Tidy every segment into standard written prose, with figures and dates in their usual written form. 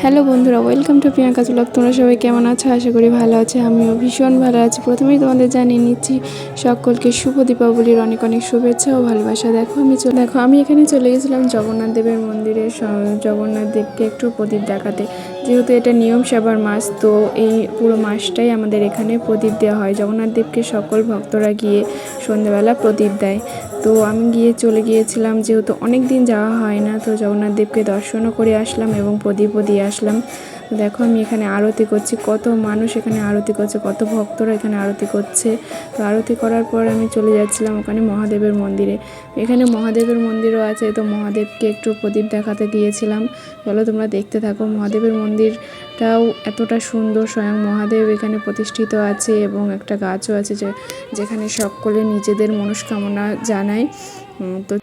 Hello বন্ধুরা, welcome to Priyanka blog. তোমরা সবাই কেমন আছো? আশা করি ভালো আছে। আমিও ভীষণ ভালো আছি। প্রথমেই তোমাদের জানিয়ে নিচ্ছি সকলকে শুভ দীপাবলির অনেক অনেক শুভেচ্ছা ও ভালোবাসা। দেখো আমি এখানে চলে গেছিলাম জগন্নাথ দেবের মন্দিরে জগন্নাথ দেবকে একটু প্রদীপ দেখাতে। যেহেতু এটা নিয়ম সেবার মাস, তো এই পুরো মাসটাই আমাদের এখানে প্রদীপ দেওয়া হয়। জগন্নাথ দেবকে সকল ভক্তরা গিয়ে সন্ধ্যেবেলা প্রদীপ দেয়। তো আমি চলে গিয়েছিলাম, যেহেতু অনেক দিন যাওয়া হয় না, তো জগন্নাথ দেবকে দর্শনও করে আসলাম এবং প্রদীপও দিয়ে আসলাম। দেখো আমি এখানে আরতি করছি, কত মানুষ এখানে আরতি করছে, কত ভক্তরা এখানে আরতি করছে। তো আরতি করার পর আমি চলে যাচ্ছিলাম ওখানে মহাদেবের মন্দিরে। এখানে মহাদেবের মন্দিরও আছে, তো মহাদেবকে একটু প্রদীপ দেখাতে গিয়েছিলাম। চলো তোমরা দেখতে থাকো। মহাদেবের মন্দিরটাও এতটা সুন্দর, স্বয়ং মহাদেব এখানে প্রতিষ্ঠিত আছে এবং একটা গাছও আছে যেখানে সকলে নিজেদের মনস্কামনা জানায়। তো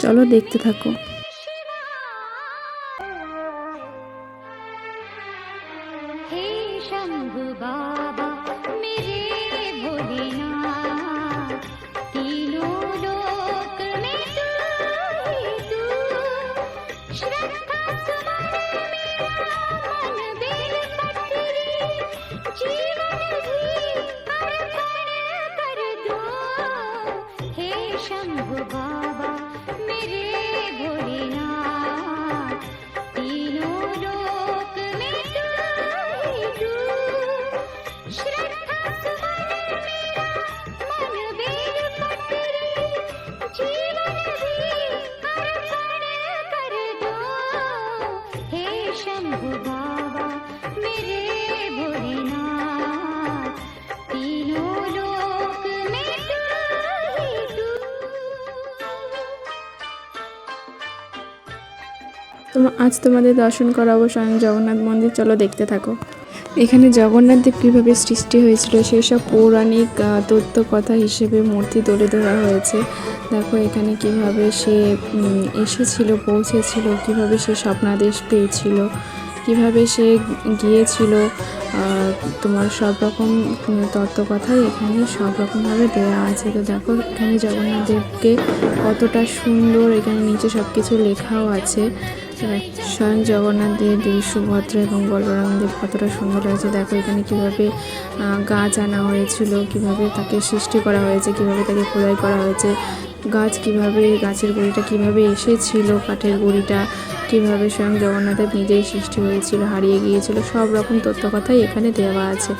চলো দেখতে থাকো। शंभु बाबा मेरे भोलेनाथ, तीनों लोक में तू ही तू, श्रद्धा सुमन मेरा मन बेलपत्री, जीवन भी अर्पण कर दो। हे शंभु बाबा मेरे भोलेनाथ, तीनों लोक में तू ही तू, श्रद्धा सुमन मेरा मन बेलपत्री, जीवन भी अर्पण कर दो। हे शंभु बाबा मेरे भोलेनाथ, तीनों लोक में तू ही तू। আজ তোমাদের দর্শন করাবো স্বয়ং জগন্নাথ মন্দির। চলো দেখতে থাকো। এখানে জগন্নাথ দেব কীভাবে সৃষ্টি হয়েছিল সেই সব পৌরাণিক তথ্য কথা হিসেবে মূর্তি তুলে ধরা হয়েছে। দেখো এখানে কিভাবে সে এসেছিল, পৌঁছেছিল, কিভাবে সে স্বপ্নাদেশ পেয়েছিল, কিভাবে সে গিয়েছিল, তোমার সব রকম তত্ত্ব কথাই এখানে সব রকমভাবে দেওয়া আছে। তো দেখো এখানে জগন্নাথ দেবকে কতটা সুন্দর, এখানে নিচে সব কিছু লেখাও আছে। স্বয়ং জগন্নাথ দেব, দেবী সুভদ্রা এবং বলরাম দেব কতটা সুন্দর লাগছে। দেখো এখানে কিভাবে গাছ আনা হয়েছিল, কিভাবে তাকে সৃষ্টি করা হয়েছে, কিভাবে তাকে খোদাই করা হয়েছে, গাছের গুঁড়িটা কিভাবে এসেছিল, কাঠের গুঁড়িটা কিভাবে স্বয়ং জগন্নাথের নিজেই সৃষ্টি হয়েছিল, হারিয়ে গিয়েছিল, সব রকম তথ্য কথাই এখানে দেওয়া আছে।